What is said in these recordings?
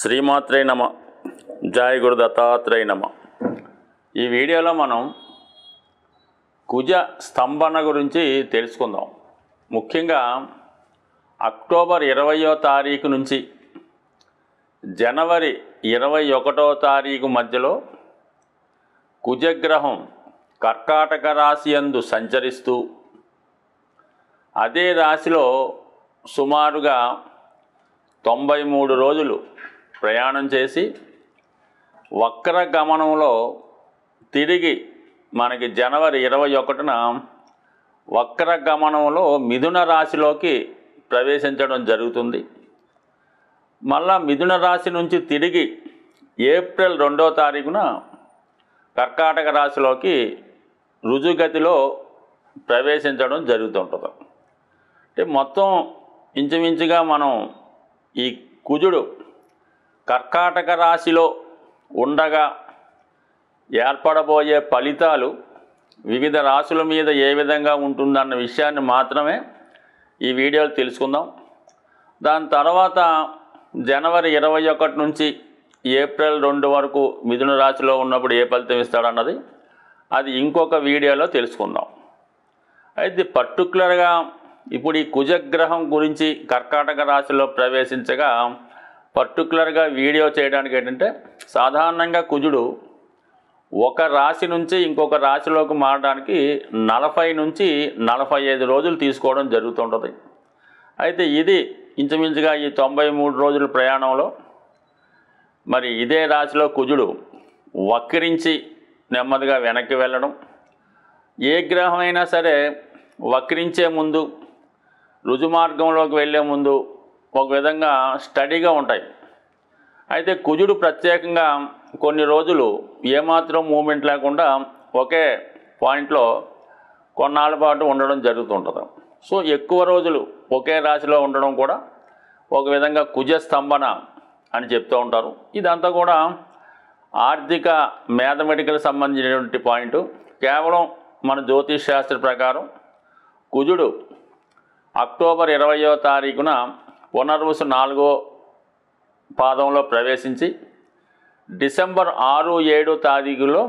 శ్రీమాత్రే నమ. జయ గురు దత్తాత్రేయ నమ. ఈ వీడియోలో మనం కుజ స్తంభన గురించి తెలుసుకుందాం. ముఖ్యంగా అక్టోబర్ 20వ తారీఖు నుంచి జనవరి 21వ తారీఖు మధ్యలో కుజగ్రహం కర్కాటక రాశి యందు సంచరిస్తూ అదే రాశిలో సుమారుగా 93 రోజులు ప్రయాణం చేసి వక్ర గమనంలో తిరిగి మనకి జనవరి 21న వక్ర గమనంలో మిథున రాశిలోకి ప్రవేశించడం జరుగుతుంది. మళ్ళా మిథున రాశి నుంచి తిరిగి ఏప్రిల్ 2వ తారీఖున కర్కాటక రాశిలోకి రుజుగతిలో ప్రవేశించడం జరుగుతుంటుంది. అంటే మొత్తం ఇంచుమించుగా మనం ఈ కుజుడు కర్కాటక రాశిలో ఉండగా ఏర్పడబోయే ఫలితాలు వివిధ రాశుల మీద ఏ విధంగా ఉంటుందన్న విషయాన్ని మాత్రమే ఈ వీడియోలో తెలుసుకుందాం. దాని తర్వాత జనవరి 21 నుంచి ఏప్రిల్ 2 వరకు మిథున రాశిలో ఉన్నప్పుడు ఏ ఫలితం ఇస్తాడన్నది అది ఇంకొక వీడియోలో తెలుసుకుందాం. అయితే పర్టికులర్గా ఇప్పుడు ఈ కుజగ్రహం గురించి కర్కాటక రాశిలో ప్రవేశించగా పర్టికులర్గా వీడియో చేయడానికి ఏంటంటే, సాధారణంగా కుజుడు ఒక రాశి నుంచి ఇంకొక రాశిలోకి మారడానికి 40 నుంచి 45 రోజులు తీసుకోవడం జరుగుతుంటుంది. అయితే ఇది ఇంచుమించుగా ఈ 93 రోజుల ప్రయాణంలో మరి ఇదే రాశిలో కుజుడు వక్రించి నెమ్మదిగా వెనక్కి వెళ్ళడం, ఏ గ్రహం అయినా సరే వక్రించే ముందు రుజుమార్గంలోకి వెళ్ళే ముందు ఒక విధంగా స్టడీగా ఉంటాయి. అయితే కుజుడు ప్రత్యేకంగా కొన్ని రోజులు ఏమాత్రం మూమెంట్ లేకుండా ఒకే పాయింట్లో కొన్నాళ్ళ పాటు ఉండడం జరుగుతుంటుంది. సో ఎక్కువ రోజులు ఒకే రాశిలో ఉండడం కూడా ఒక విధంగా కుజ స్తంభన అని చెప్తూ ఉంటారు. ఇదంతా కూడా ఆర్థిక మ్యాథమెటికల్ సంబంధించినటువంటి పాయింట్. కేవలం మన జ్యోతిష్ శాస్త్ర ప్రకారం కుజుడు అక్టోబర్ 20వ తారీఖున పునర్వసు 4వ పాదంలో ప్రవేశించి డిసెంబర్ 6, 7 తారీఖులో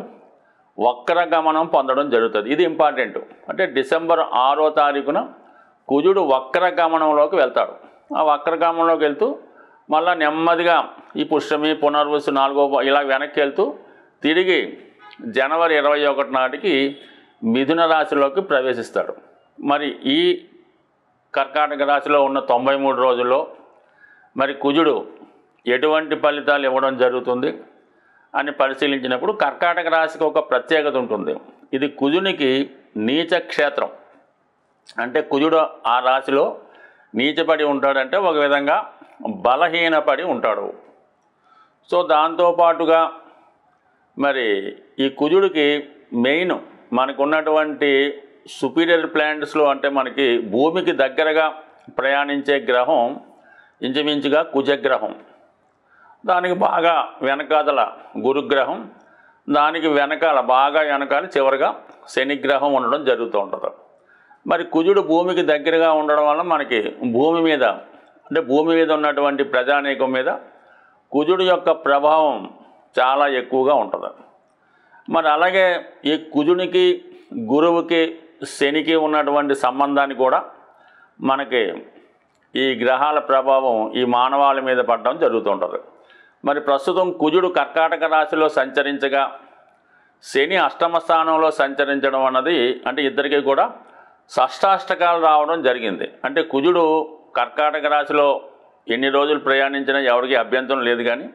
వక్ర గమనం పొందడం జరుగుతుంది. ఇది ఇంపార్టెంట్. అంటే డిసెంబర్ 6వ తారీఖున కుజుడు వక్ర గమనంలోకి వెళ్తాడు. ఆ వక్ర గమనంలోకి వెళ్తూ మళ్ళీ నెమ్మదిగా ఈ పుష్యమి పునర్వసు 4వ ఇలా వెనక్కి వెళ్తూ తిరిగి జనవరి 21 నాటికి మిథున రాశిలోకి ప్రవేశిస్తాడు. మరి ఈ కర్కాటక రాశిలో ఉన్న 93 రోజుల్లో మరి కుజుడు ఎటువంటి ఫలితాలు ఇవ్వడం జరుగుతుంది అని పరిశీలించినప్పుడు కర్కాటక రాశికి ఒక ప్రత్యేకత ఉంటుంది. ఇది కుజునికి నీచ క్షేత్రం. అంటే కుజుడు ఆ రాశిలో నీచపడి ఉంటాడంటే ఒక విధంగా బలహీనపడి ఉంటాడు. సో దాంతోపాటుగా మరి ఈ కుజుడికి మెయిన్ మనకున్నటువంటి సుపీరియర్ ప్లానెట్స్లో అంటే మనకి భూమికి దగ్గరగా ప్రయాణించే గ్రహం ఇంచుమించుగా కుజగ్రహం. దానికి బాగా వెనకాదల గురుగ్రహం, దానికి వెనకాల బాగా వెనకాల చివరిగా శనిగ్రహం ఉండడం జరుగుతూ ఉంటుంది. మరి కుజుడు భూమికి దగ్గరగా ఉండడం వల్ల మనకి భూమి మీద అంటే భూమి మీద ఉన్నటువంటి ప్రజానీకం మీద కుజుడు యొక్క ప్రభావం చాలా ఎక్కువగా ఉంటుంది. మరి అలాగే ఈ కుజునికి గురువుకి శనికి ఉన్నటువంటి సంబంధాన్ని కూడా మనకి ఈ గ్రహాల ప్రభావం ఈ మానవాళి మీద పడడం జరుగుతుంటుంది. మరి ప్రస్తుతం కుజుడు కర్కాటక రాశిలో సంచరించగా శని అష్టమ స్థానంలో సంచరించడం అన్నది అంటే ఇద్దరికీ కూడా షష్టాష్టకాలు రావడం జరిగింది. అంటే కుజుడు కర్కాటక రాశిలో ఎన్ని రోజులు ప్రయాణించినా ఎవరికి అభ్యంతరం లేదు. కానీ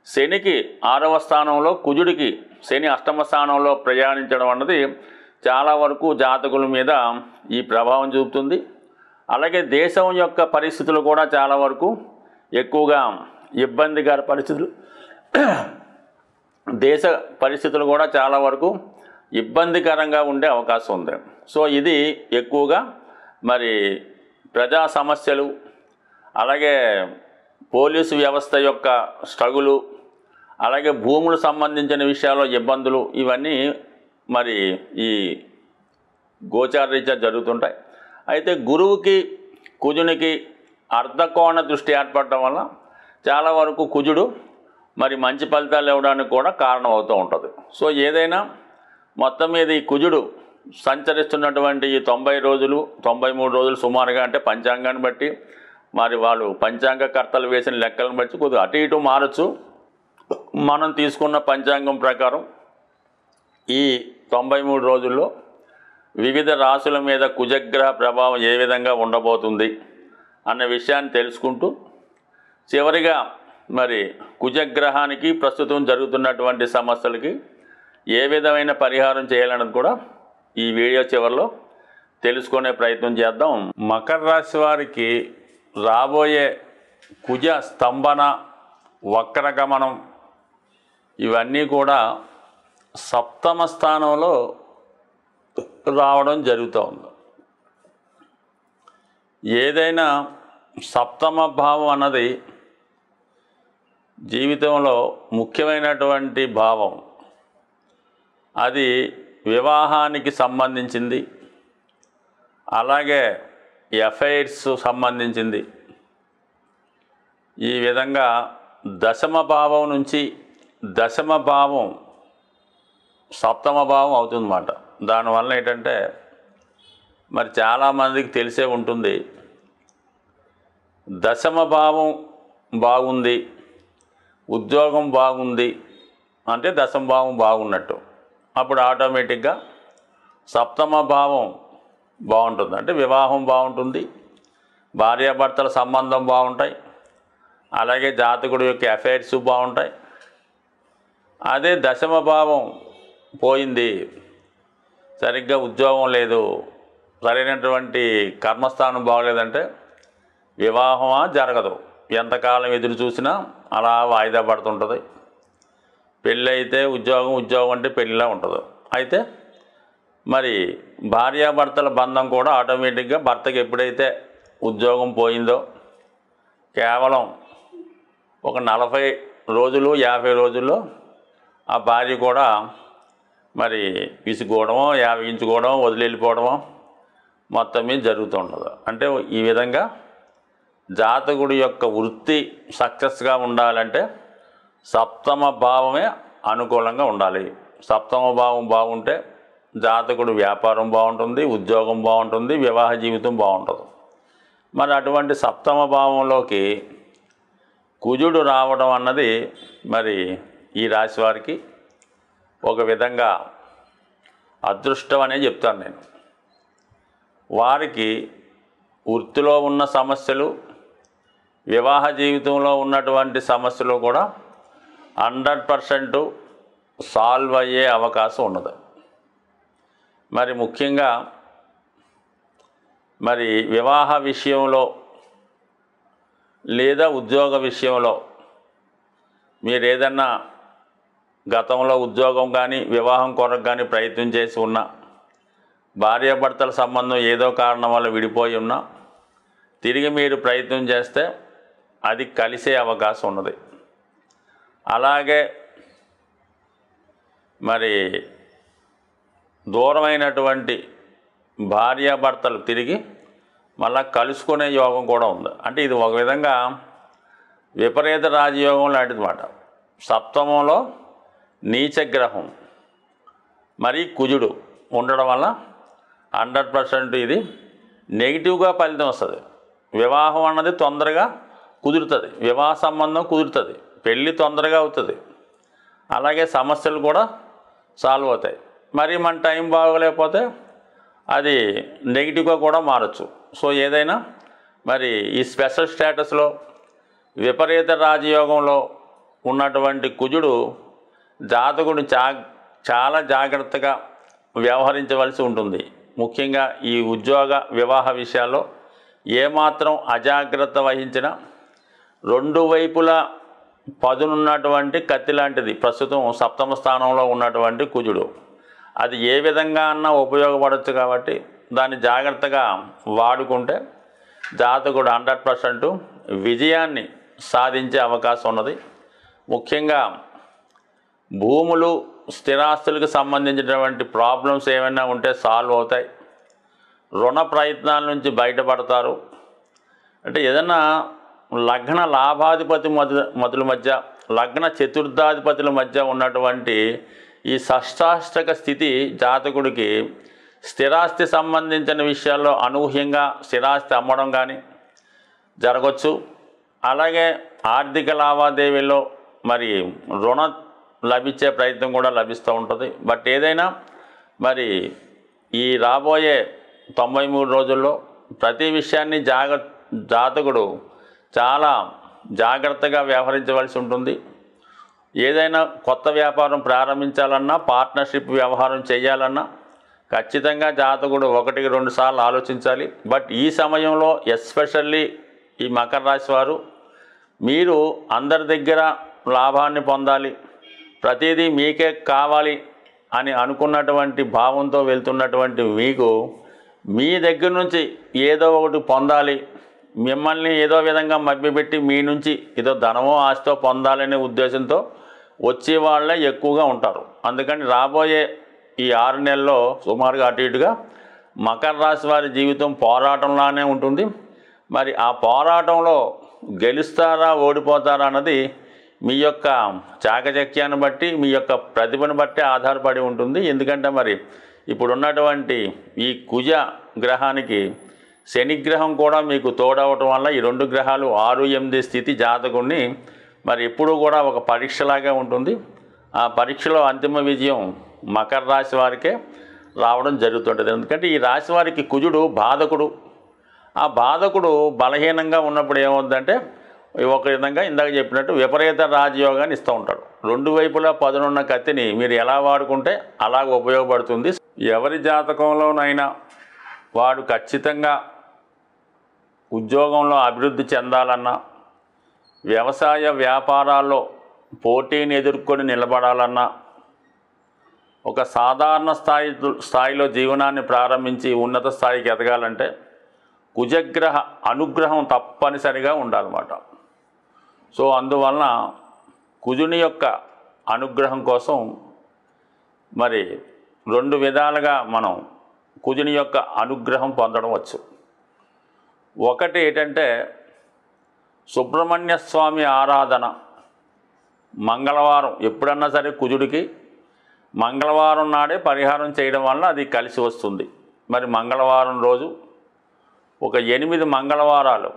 శనికి 6వ స్థానంలో కుజుడికి శని అష్టమ స్థానంలో ప్రయాణించడం అన్నది చాలా వరకు జాతకుల మీద ఈ ప్రభావం చూపుతుంది. అలాగే దేశం యొక్క పరిస్థితులు కూడా చాలా వరకు ఎక్కువగా ఇబ్బందికర పరిస్థితులు దేశ పరిస్థితులు కూడా చాలా వరకు ఇబ్బందికరంగా ఉండే అవకాశం ఉంది. సో ఇది ఎక్కువగా మరి ప్రజా సమస్యలు, అలాగే పోలీసు వ్యవస్థ యొక్క స్ట్రగులు, అలాగే భూములకు సంబంధించిన విషయాల్లో ఇబ్బందులు ఇవన్నీ మరి ఈ గోచార రీత్యా జరుగుతుంటాయి. అయితే గురువుకి కుజునికి అర్ధకోణ దృష్టి ఏర్పడటం వల్ల చాలా వరకు కుజుడు మరి మంచి ఫలితాలు ఇవ్వడానికి కూడా కారణం అవుతూ ఉంటుంది. సో ఏదైనా మొత్తం మీద ఈ కుజుడు సంచరిస్తున్నటువంటి ఈ 90 రోజులు 93 రోజులు సుమారుగా, అంటే పంచాంగాన్ని బట్టి మరి వాళ్ళు పంచాంగకర్తలు వేసిన లెక్కలను బట్టి కొద్దిగా అటు ఇటు మారచ్చు. మనం తీసుకున్న పంచాంగం ప్రకారం ఈ 93 రోజుల్లో వివిధ రాశుల మీద కుజగ్రహ ప్రభావం ఏ విధంగా ఉండబోతుంది అన్న విషయాన్ని తెలుసుకుంటూ చివరిగా మరి కుజగ్రహానికి ప్రస్తుతం జరుగుతున్నటువంటి సమస్యలకి ఏ విధమైన పరిహారం చేయాలన్నది కూడా ఈ వీడియో చివరిలో తెలుసుకునే ప్రయత్నం చేద్దాం. మకర రాశి వారికి రాబోయే కుజ స్తంభన, వక్రగమనం ఇవన్నీ కూడా సప్తమ స్థానంలో రావడం జరుగుతూ ఉంది. ఏదైనా సప్తమ భావం అన్నది జీవితంలో ముఖ్యమైనటువంటి భావం. అది వివాహానికి సంబంధించింది, అలాగే ఎఫైర్స్ సంబంధించింది. ఈ విధంగా దశమ భావం నుంచి దశమ భావం సప్తమ భావం అవుతుందన్నమాట. దానివల్ల ఏంటంటే మరి చాలామందికి తెలిసే ఉంటుంది, దశమ భావం బాగుంది, ఉద్యోగం బాగుంది అంటే దశమ భావం బాగున్నట్టు. అప్పుడు ఆటోమేటిక్గా సప్తమ భావం బాగుంటుంది, అంటే వివాహం బాగుంటుంది, భార్యాభర్తల సంబంధం బాగుంటాయి, అలాగే జాతకుడి యొక్క అఫైర్స్ బాగుంటాయి. అదే దశమ భావం పోయింది, సరిగ్గా ఉద్యోగం లేదు, సరైనటువంటి కర్మస్థానం బాగలేదంటే వివాహమా జరగదు. ఎంతకాలం ఎదురు చూసినా అలా వాయిదా పడుతుంటుంది. పెళ్ళి అయితే ఉద్యోగం, ఉద్యోగం అంటే పెళ్ళిలా ఉంటుంది. అయితే మరి భార్యాభర్తల బంధం కూడా ఆటోమేటిక్గా భర్తకి ఎప్పుడైతే ఉద్యోగం పోయిందో కేవలం ఒక 40 రోజులు 50 రోజుల్లో ఆ భార్య కూడా మరి విసుకోవడమో యావించుకోవడమో వదిలి వెళ్ళిపోవడమో మొత్తం మీద జరుగుతూ ఉండదు. అంటే ఈ విధంగా జాతకుడి యొక్క వృత్తి సక్సెస్గా ఉండాలంటే సప్తమ భావమే అనుకూలంగా ఉండాలి. సప్తమ భావం బాగుంటే జాతకుడు వ్యాపారం బాగుంటుంది, ఉద్యోగం బాగుంటుంది, వివాహ జీవితం బాగుంటుంది. మరి అటువంటి సప్తమ భావంలోకి కుజుడు రావడం అన్నది మరి ఈ రాశి వారికి ఒక విధంగా అదృష్టం అనే చెప్తాను నేను. వారికి వృత్తిలో ఉన్న సమస్యలు, వివాహ జీవితంలో ఉన్నటువంటి సమస్యలు కూడా 100% సాల్వ్ అయ్యే అవకాశం ఉన్నది. మరి ముఖ్యంగా మరి వివాహ విషయంలో లేదా ఉద్యోగ విషయంలో మీరు ఏదన్నా గతంలో ఉద్యోగం కానీ వివాహం కొరకు కానీ ప్రయత్నం చేసి ఉన్నా, భార్యాభర్తల సంబంధం ఏదో కారణం వల్ల విడిపోయి ఉన్నా, తిరిగి మీరు ప్రయత్నం చేస్తే అది కలిసే అవకాశం ఉన్నది. అలాగే మరి దూరమైనటువంటి భార్యాభర్తలు తిరిగి మళ్ళా కలుసుకునే యోగం కూడా ఉంది. అంటే ఇది ఒక విధంగా విపరీత రాజయోగం లాంటిది మాట. సప్తమంలో నీచగ్రహం మరి కుజుడు ఉండడం వల్ల 100% ఇది నెగిటివ్గా ఫలితం వస్తుంది. వివాహం అన్నది తొందరగా కుదురుతుంది, వివాహ సంబంధం కుదురుతుంది, పెళ్ళి తొందరగా అవుతుంది, అలాగే సమస్యలు కూడా సాల్వ్ అవుతాయి. మరి మన టైం బాగోలేకపోతే అది నెగిటివ్గా కూడా మారచ్చు. సో ఏదైనా మరి ఈ స్పెషల్ స్టేటస్లో విపరీత రాజయోగంలో ఉన్నటువంటి కుజుడు జాతకుడు చాలా జాగ్రత్తగా వ్యవహరించవలసి ఉంటుంది. ముఖ్యంగా ఈ ఉద్యోగ వివాహ విషయాల్లో ఏమాత్రం అజాగ్రత్త వహించినా రెండు వైపులా పదునున్నటువంటి కత్తి లాంటిది ప్రస్తుతం సప్తమ స్థానంలో ఉన్నటువంటి కుజుడు. అది ఏ విధంగా అన్నా ఉపయోగపడవచ్చు కాబట్టి దాన్ని జాగ్రత్తగా వాడుకుంటే జాతకుడు 100% విజయాన్ని సాధించే అవకాశం ఉన్నది. ముఖ్యంగా భూములు, స్థిరాస్తులకు సంబంధించినటువంటి ప్రాబ్లమ్స్ ఏమైనా ఉంటే సాల్వ్ అవుతాయి. రుణ ప్రయత్నాల నుంచి బయటపడతారు. అంటే ఏదన్నా లగ్న లాభాధిపతి మతుల మధ్య, లగ్న చతుర్థాధిపతుల మధ్య ఉన్నటువంటి ఈ షష్టాష్టక స్థితి జాతకుడికి స్థిరాస్తి సంబంధించిన విషయాల్లో అనూహ్యంగా స్థిరాస్తి అమ్మడం కానీ జరగవచ్చు. అలాగే ఆర్థిక లావాదేవీల్లో మరి రుణం లభించే ప్రయత్నం కూడా లభిస్తూ ఉంటుంది. బట్ ఏదైనా మరి ఈ రాబోయే 93 రోజుల్లో ప్రతి విషయాన్ని జాతకుడు చాలా జాగ్రత్తగా వ్యవహరించవలసి ఉంటుంది. ఏదైనా కొత్త వ్యాపారం ప్రారంభించాలన్నా, పార్ట్నర్షిప్ వ్యవహారం చేయాలన్నా ఖచ్చితంగా జాతకుడు 1-2 సార్లు ఆలోచించాలి. బట్ ఈ సమయంలో ఎస్పెషల్లీ ఈ మకర రాశి వారు మీరు అందరి దగ్గర లాభాన్ని పొందాలి, ప్రతిదీ మీకే కావాలి అని అనుకున్నటువంటి భావంతో వెళ్తున్నటువంటి మీకు మీ దగ్గర నుంచి ఏదో ఒకటి పొందాలి, మిమ్మల్ని ఏదో విధంగా మభ్యపెట్టి మీ నుంచి ఏదో ధనమో ఆస్తో పొందాలనే ఉద్దేశంతో వచ్చే వాళ్ళే ఎక్కువగా ఉంటారు. అందుకని రాబోయే ఈ 6 నెలల్లో సుమారుగా అటు ఇటుగా మకర రాశి వారి జీవితం పోరాటంలానే ఉంటుంది. మరి ఆ పోరాటంలో గెలుస్తారా ఓడిపోతారా అన్నది మీ యొక్క చాకచక్యాన్ని బట్టి, మీ యొక్క ప్రతిభను బట్టి ఆధారపడి ఉంటుంది. ఎందుకంటే మరి ఇప్పుడున్నటువంటి ఈ కుజ గ్రహానికి శనిగ్రహం కూడా మీకు తోడవటం వల్ల ఈ 2 గ్రహాలు 6-8 స్థితి జాతకుడిని మరి ఎప్పుడూ కూడా ఒక పరీక్షలాగా ఉంటుంది. ఆ పరీక్షలో అంతిమ విజయం మకర రాశి వారికే రావడం జరుగుతుంటుంది. ఎందుకంటే ఈ రాశి వారికి కుజుడు బాధకుడు. ఆ బాధకుడు బలహీనంగా ఉన్నప్పుడు ఏమవుతుందంటే ఒక విధంగా ఇందాక చెప్పినట్టు విపరీత రాజయోగాన్ని ఇస్తూ ఉంటాడు. 2 వైపులా పదునున్న కత్తిని మీరు ఎలా వాడుకుంటే అలాగ ఉపయోగపడుతుంది. ఎవరి జాతకంలోనైనా వాడు ఖచ్చితంగా ఉద్యోగంలో అభివృద్ధి చెందాలన్నా, వ్యవసాయ వ్యాపారాల్లో పోటీని ఎదుర్కొని నిలబడాలన్నా, ఒక సాధారణ స్థాయిలో జీవనాన్ని ప్రారంభించి ఉన్నత స్థాయికి ఎదగాలంటే కుజగ్రహ అనుగ్రహం తప్పనిసరిగా ఉండాలన్నమాట. సో అందువలన కుజుని యొక్క అనుగ్రహం కోసం మరి 2 విధాలుగా మనం కుజుని యొక్క అనుగ్రహం పొందడం వచ్చు. ఒకటి ఏంటంటే సుబ్రహ్మణ్య స్వామి ఆరాధన. మంగళవారం ఎప్పుడన్నా సరే కుజుడికి మంగళవారం నాడే పరిహారం చేయడం వల్ల అది కలిసి వస్తుంది. మరి మంగళవారం రోజు ఒక 8 మంగళవారాలు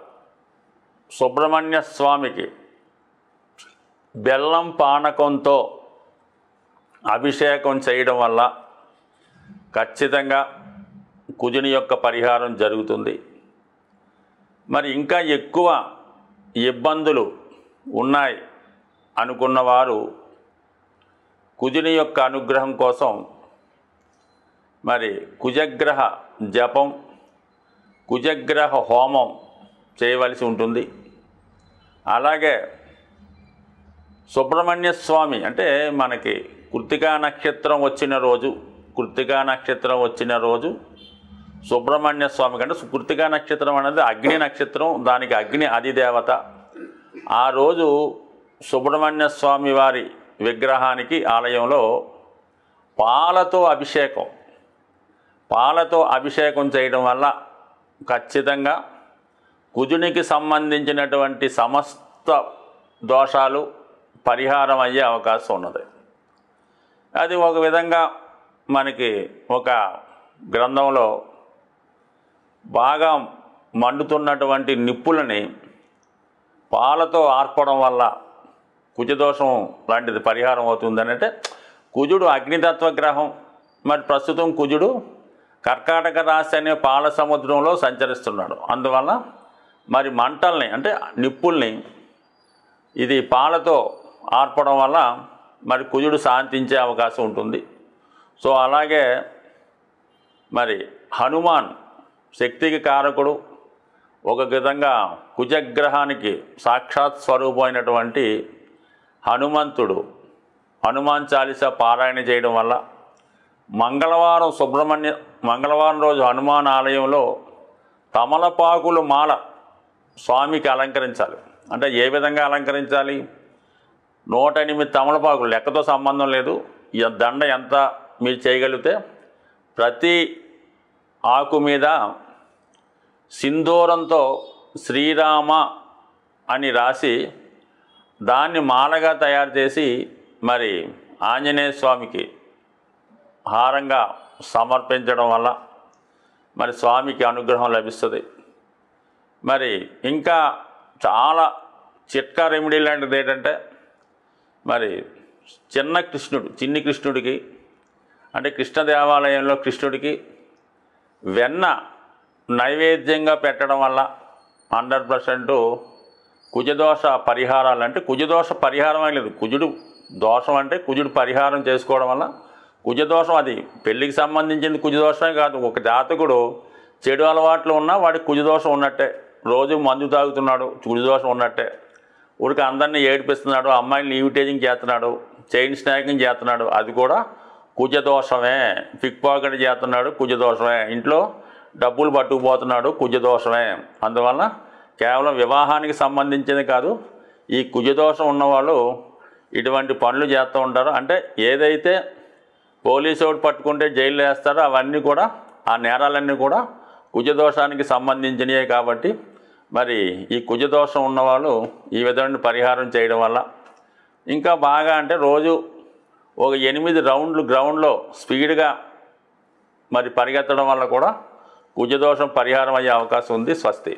సుబ్రహ్మణ్య స్వామికి బెల్లం పానకంతో అభిషేకం చేయడం వల్ల ఖచ్చితంగా కుజుని యొక్క పరిహారం జరుగుతుంది. మరి ఇంకా ఎక్కువ ఇబ్బందులు ఉన్నాయి అనుకున్నవారు కుజుని యొక్క అనుగ్రహం కోసం మరి కుజగ్రహ జపం, కుజగ్రహ హోమం చేయవలసి ఉంటుంది. అలాగే సుబ్రహ్మణ్య స్వామి అంటే మనకి కృత్తికా నక్షత్రం వచ్చిన రోజు సుబ్రహ్మణ్య స్వామి కంటే కృత్తికా నక్షత్రం అనేది అగ్ని నక్షత్రం, దానికి అగ్ని అధిదేవత. ఆ రోజు సుబ్రహ్మణ్య స్వామి వారి విగ్రహానికి ఆలయంలో పాలతో అభిషేకం చేయడం వల్ల ఖచ్చితంగా కుజునికి సంబంధించినటువంటి సమస్త దోషాలు పరిహారం అయ్యే అవకాశం ఉన్నది. అది ఒక విధంగా మనకి ఒక గ్రంథంలో బాగా మండుతున్నటువంటి నిప్పులని పాలతో ఆర్పడం వల్ల కుజదోషం లాంటిది పరిహారం అవుతుందని. అంటే కుజుడు అగ్నితత్వ గ్రహం. మరి ప్రస్తుతం కుజుడు కర్కాటక రాశి అనే పాల సముద్రంలో సంచరిస్తున్నాడు. అందువల్ల మరి మంటల్ని అంటే నిప్పుల్ని ఇది పాలతో ఆర్పడం వల్ల మరి కుజుడు శాంతించే అవకాశం ఉంటుంది. సో అలాగే మరి హనుమాన్ శక్తికి కారకుడు. ఒక విధంగా కుజగ్రహానికి సాక్షాత్ స్వరూపమైనటువంటి హనుమంతుడు హనుమాన్ చాలీసా పారాయణ చేయడం వల్ల మంగళవారం రోజు హనుమాన్ ఆలయంలో తమలపాకులు మాల స్వామికి అలంకరించాలి. అంటే ఏ విధంగా అలంకరించాలి? 108 తమలపాకులు, లెక్కతో సంబంధం లేదు. ఈ దండ ఎంత మీరు చేయగలిగితే ప్రతి ఆకు మీద సింధూరంతో శ్రీరామ అని రాసి దాన్ని మాలగా తయారు చేసి మరి ఆంజనేయ స్వామికి హారంగా సమర్పించడం వల్ల మరి స్వామికి అనుగ్రహం లభిస్తుంది. మరి ఇంకా చాలా చిట్కా రెమెడీ లాంటిది ఏంటంటే మరి చిన్ని కృష్ణుడికి అంటే కృష్ణ దేవాలయంలో కృష్ణుడికి వెన్న నైవేద్యంగా పెట్టడం వల్ల 100% కుజదోష పరిహారాలు, అంటే కుజదోష పరిహారం లేదు, కుజుడు దోషం అంటే కుజుడు పరిహారం చేసుకోవడం వల్ల కుజదోషం, అది పెళ్ళికి సంబంధించింది కుజదోషమే కాదు, ఒక జాతకుడు చెడు అలవాట్లు ఉన్నా వాడికి కుజదోషం ఉన్నట్టే, రోజు మందు తాగుతున్నాడు కుజదోషం ఉన్నట్టే, ఊరికి అందరినీ ఏడిపిస్తున్నాడు, అమ్మాయిని ఈవిటేజింగ్ చేస్తున్నాడు, చైన్ స్నాకింగ్ చేస్తున్నాడు, అది కూడా కుజదోషమే, పిక్ పాకెట్ చేస్తున్నాడు కుజదోషమే, ఇంట్లో డబ్బులు పట్టుకుపోతున్నాడు కుజదోషమే. అందువల్ల కేవలం వివాహానికి సంబంధించింది కాదు, ఈ కుజదోషం ఉన్నవాళ్ళు ఇటువంటి పనులు చేస్తూ ఉంటారు. అంటే ఏదైతే పోలీసు వాడు పట్టుకుంటే జైల్లో వేస్తారో అవన్నీ కూడా, ఆ నేరాలన్నీ కూడా కుజదోషానికి సంబంధించినవే. కాబట్టి మరి ఈ కుజదోషం ఉన్నవాళ్ళు ఈ విధమైన పరిహారం చేయడం వల్ల ఇంకా బాగా, అంటే రోజు ఒక 8 రౌండ్లు గ్రౌండ్లో స్పీడ్గా మరి పరిగెత్తడం వల్ల కూడా కుజదోషం పరిహారం అయ్యే అవకాశం ఉంది. స్వస్తి.